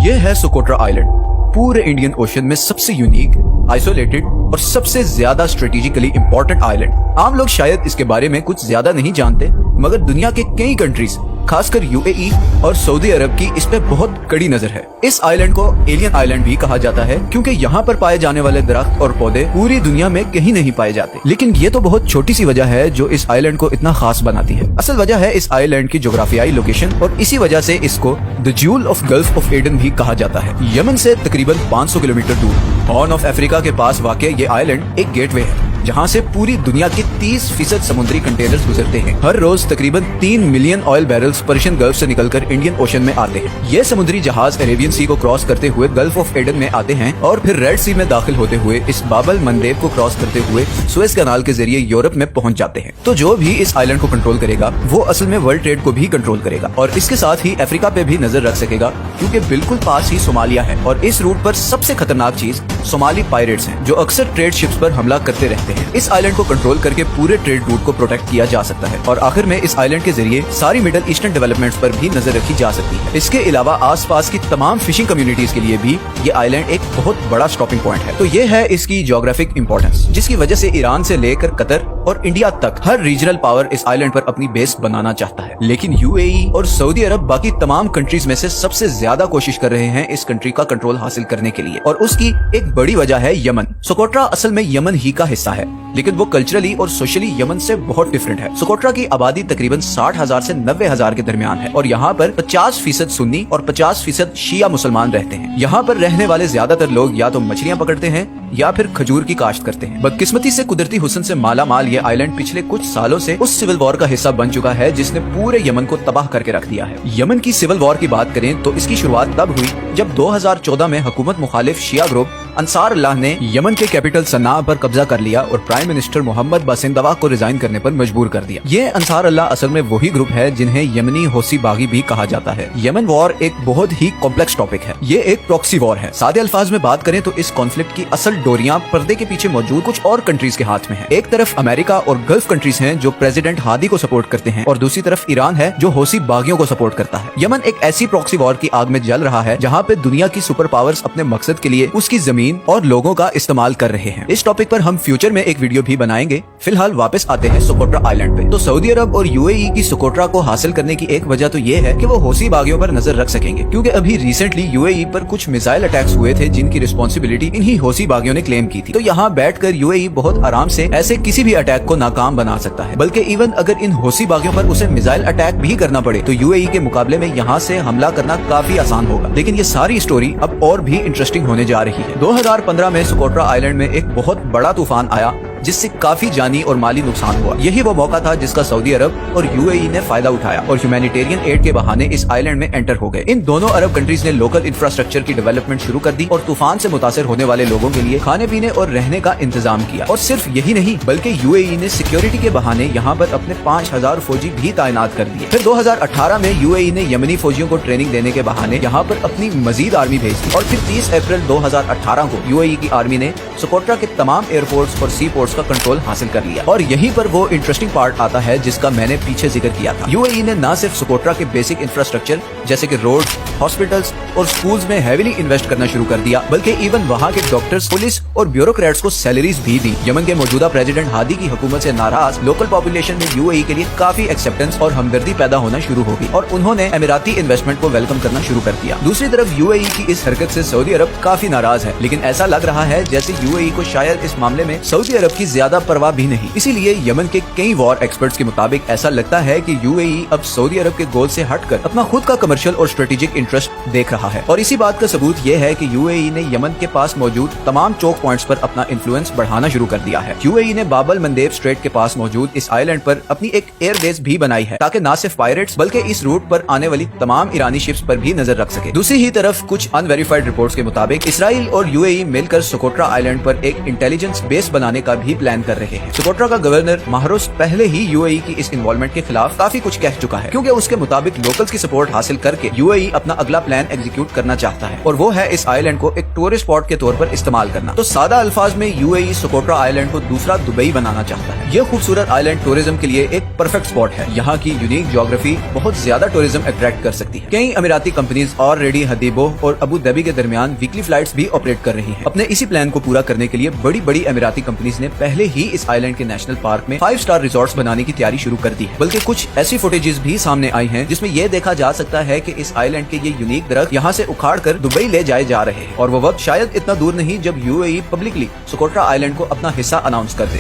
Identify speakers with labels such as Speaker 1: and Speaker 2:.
Speaker 1: ये है Socotra island, पूरे इंडियन ओशन में सबसे यूनिक, आइसोलेटेड और सबसे ज्यादा स्ट्रेटेजिकली इंपॉर्टेंट आइलैंड। आम लोग शायद इसके बारे में कुछ ज्यादा नहीं जानते, मगर दुनिया के कई कंट्रीज खासकर यूएई और सऊदी अरब की इस पे बहुत कड़ी नजर है। इस आइलैंड को एलियन आइलैंड भी कहा जाता है क्योंकि यहाँ पर पाए जाने वाले दरख्त और पौधे पूरी दुनिया में कहीं नहीं पाए जाते। लेकिन ये तो बहुत छोटी सी वजह है जो इस आइलैंड को इतना खास बनाती है। असल वजह है इस आइलैंड की जोग्राफियाई लोकेशन, और इसी वजह से इसको the jewel of gulf of Aden भी कहा जाता है। यमन से तकरीबन 500 किलोमीटर दूर हॉर्न ऑफ अफ्रीका के पास वाक़ ये आइलैंड एक गेटवे है जहाँ से पूरी दुनिया के 30% समुद्री कंटेनर्स गुजरते हैं। हर रोज तकरीबन 3 million oil barrels Persian gulf से निकलकर इंडियन ओशन में आते हैं। ये समुद्री जहाज अरेबियन सी को क्रॉस करते हुए गल्फ ऑफ एडन में आते हैं और फिर रेड सी में दाखिल होते हुए इस बाबल मंदेब को क्रॉस करते हुए सुएज कैनाल के जरिए यूरोप में पहुंच जाते हैं। तो जो भी इस आइलैंड को कंट्रोल करेगा वो असल में वर्ल्ड ट्रेड को भी कंट्रोल करेगा और इसके साथ ही अफ्रीका पे भी नजर रख सकेगा क्योंकि बिल्कुल पास ही सोमालिया है। और इस रूट पर सबसे खतरनाक चीज सोमाली पायरेट्स हैं जो अक्सर ट्रेड शिप्स पर हमला करते रहते हैं। इस आइलैंड को कंट्रोल करके पूरे ट्रेड रूट को प्रोटेक्ट किया जा सकता है और आखिर में इस आइलैंड के जरिए सारी मिडिल ईस्टर्न डेवलपमेंट्स पर भी नजर रखी जा सकती है। इसके अलावा आसपास की तमाम फिशिंग कम्युनिटीज के लिए भी ये आइलैंड एक बहुत बड़ा स्टॉपिंग पॉइंट है। तो ये है इसकी ज्योग्राफिक इंपॉर्टेंस, जिसकी वजह से ईरान से लेकर कतर और इंडिया तक हर रीजनल पावर इस आइलैंड पर अपनी बेस बनाना चाहता है। लेकिन यूएई और सऊदी अरब बाकी तमाम कंट्रीज में से सबसे ज्यादा कोशिश कर रहे हैं इस कंट्री का कंट्रोल हासिल करने के लिए, और उसकी एक बड़ी वजह है यमन। सोकोट्रा असल में यमन ही का हिस्सा है, लेकिन वो कल्चरली और सोशली यमन से बहुत डिफरेंट है। सोकोट्रा की आबादी तकरीबन 60,000 से 90,000 के दरमियान है और यहाँ पर 50% सुन्नी और 50% शिया मुसलमान रहते हैं। यहाँ पर रहने वाले ज्यादातर लोग या तो मछलियाँ पकड़ते हैं या फिर खजूर की काश्त करते हैं। बदकिस्मती से कुदरती हुस्न से माला माल ये आइलैंड पिछले कुछ सालों से उस सिविल वॉर का हिस्सा बन चुका है जिसने पूरे यमन को तबाह करके रख दिया है। यमन की सिविल वॉर की बात करें तो इसकी शुरुआत तब हुई जब 2014 में हुकूमत मुखालिफ शिया ग्रुप अंसार अल्लाह ने यमन के कैपिटल सन्ना पर कब्जा कर लिया और प्राइम मिनिस्टर मोहम्मद बासिंदवा को रिजाइन करने पर मजबूर कर दिया। ये अंसार अल्लाह असल में वही ग्रुप है जिन्हें यमनी होसी बागी भी कहा जाता है। यमन वॉर एक बहुत ही कॉम्प्लेक्स टॉपिक है। ये एक प्रॉक्सी वॉर है। सादे अल्फाज में बात करें तो इस कॉन्फ्लिक्ट की असल डोरियां पर्दे के पीछे मौजूद कुछ और कंट्रीज के हाथ में है। एक तरफ अमेरिका और गल्फ कंट्रीज हैं जो प्रेसिडेंट हादी को सपोर्ट करते हैं और दूसरी तरफ ईरान है जो होसी बागियों को सपोर्ट करता है। यमन एक ऐसी प्रॉक्सी वॉर की आग में जल रहा है जहाँ पे दुनिया की सुपर पावर्स अपने मकसद के लिए उसकी जमीन और लोगों का इस्तेमाल कर रहे हैं। इस टॉपिक पर हम फ्यूचर में एक वीडियो भी बनाएंगे। फिलहाल वापस आते हैं सोकोट्रा आइलैंड पे। तो सऊदी अरब और यूएई की सोकोट्रा को हासिल करने की एक वजह तो ये है कि वो होसी बागियों पर नजर रख सकेंगे, क्योंकि अभी रिसेंटली यूएई पर कुछ मिसाइल अटैक्स हुए थे जिनकी रिस्पॉन्सिबिलिटी इन्हीं होसी बागियों ने क्लेम की थी। तो यहाँ बैठकर यूएई बहुत आराम से ऐसे किसी भी अटैक को नाकाम बना सकता है। बल्कि इवन अगर इन होसी बागियों पर उसे मिसाइल अटैक भी करना पड़े तो यूएई के मुकाबले में यहाँ से हमला करना काफी आसान होगा। लेकिन ये सारी स्टोरी अब और भी इंटरेस्टिंग होने जा रही है। 2015 में सोकोट्रा आइलैंड में एक बहुत बड़ा तूफान आया जिससे काफी जानी और माली नुकसान हुआ। यही वो मौका था जिसका सऊदी अरब और यूएई ने फायदा उठाया और ह्यूमैनिटेरियन एड के बहाने इस आइलैंड में एंटर हो गए। इन दोनों अरब कंट्रीज ने लोकल इंफ्रास्ट्रक्चर की डेवलपमेंट शुरू कर दी और तूफान से मुतासर होने वाले लोगों के लिए खाने पीने और रहने का इंतजाम किया। और सिर्फ यही नहीं बल्कि यूएई ने सिक्योरिटी के बहाने यहाँ पर अपने 5,000 फौजी भी तैनात कर दिए। फिर 2018 में यूएई ने यमनी फौजियों को ट्रेनिंग देने के बहाने यहाँ पर अपनी मजीद आर्मी भेज दी और फिर 30 अप्रैल 2018 को यूएई की आर्मी ने सोकोट्रा के तमाम एयरपोर्ट्स और सी पोर्ट्स का कंट्रोल हासिल कर लिया। और यहीं पर वो इंटरेस्टिंग पार्ट आता है जिसका मैंने पीछे जिक्र किया था। यूएई ने न सिर्फ सोकोट्रा के बेसिक इंफ्रास्ट्रक्चर जैसे कि रोड, हॉस्पिटल्स और स्कूल्स में हेवीली इन्वेस्ट करना शुरू कर दिया, बल्कि इवन वहाँ के डॉक्टर्स, पुलिस और ब्यूरोक्रेट्स को सैलरीज भी दी। यमन के मौजूदा प्रेसिडेंट हादी की हुकूमत से नाराज लोकल पॉपुलेशन में यूएई के लिए काफी एक्सेप्टेंस और हमदर्दी पैदा होना शुरू हो गई और उन्होंने अमीराती इन्वेस्टमेंट को वेलकम करना शुरू कर दिया। दूसरी तरफ यूएई की इस हरकत से सऊदी अरब काफी नाराज है, लेकिन ऐसा लग रहा है जैसे यूएई को शायद इस मामले में सऊदी अरब की ज्यादा परवाह भी नहीं। इसीलिए यमन के कई वॉर एक्सपर्ट्स के मुताबिक ऐसा लगता है कि यूएई अब सऊदी अरब के गोल से हटकर अपना खुद का कमर्शियल और स्ट्रेटेजिक इंटरेस्ट देख रहा है। और इसी बात का सबूत ये है कि यूएई ने यमन के पास मौजूद तमाम चोक पॉइंट्स पर अपना इन्फ्लुएंस बढ़ाना शुरू कर दिया है। यूएई ने बाबल मंदेब स्ट्रेट के पास मौजूद इस आइलैंड पर अपनी एक एयर बेस भी बनाई है ताकि न सिर्फ पायरेट्स बल्कि इस रूट पर आने वाली तमाम ईरानी शिप्स पर भी नजर रख सके। दूसरी ही तरफ कुछ अनवेरिफाइड रिपोर्ट्स के मुताबिक इसराइल और यूएई मिलकर सोकोट्रा आइलैंड पर एक इंटेलिजेंस बेस बनाने का भी प्लान कर रहे हैं। सोकोट्रा का गवर्नर महरुस पहले ही यूएई की इस इन्वॉल्वमेंट के खिलाफ काफी कुछ कह चुका है, क्योंकि उसके मुताबिक लोकल्स की सपोर्ट हासिल करके यूएई अपना अगला प्लान एग्जीक्यूट एग्जीक्यूट करना चाहता है, और वो है इस आइलैंड को एक टूरिस्ट स्पॉट के तौर पर इस्तेमाल करना। तो सादा अल्फाज में यूएई सोकोट्रा आइलैंड को दूसरा दुबई बनाना चाहता है। यह खूबसूरत आइलैंड टूरिज्म के लिए एक परफेक्ट स्पॉट है। यहाँ की यूनिक ज्योग्राफी बहुत ज्यादा टूरिज्म अट्रैक्ट कर सकती है। कई अमीराती कंपनीज ऑलरेडी हदीबो और अबू धाबी के दरमियान वीकली फ्लाइट्स भी ऑपरेट कर रही हैं। अपने इसी प्लान को पूरा करने के लिए बड़ी बड़ी अमीराती कंपनीज ने पहले ही इस आइलैंड के नेशनल पार्क में 5 स्टार रिजॉर्ट्स बनाने की तैयारी शुरू कर दी है। बल्कि कुछ ऐसी फुटेजेस भी सामने आई हैं जिसमें यह देखा जा सकता है कि इस आइलैंड के ये यूनिक दरख्त यहाँ से उखाड़ कर दुबई ले जाए जा रहे हैं, और वो वक्त शायद इतना दूर नहीं जब यूएई पब्लिकली सोकोट्रा आइलैंड को अपना हिस्सा अनाउंस कर दे।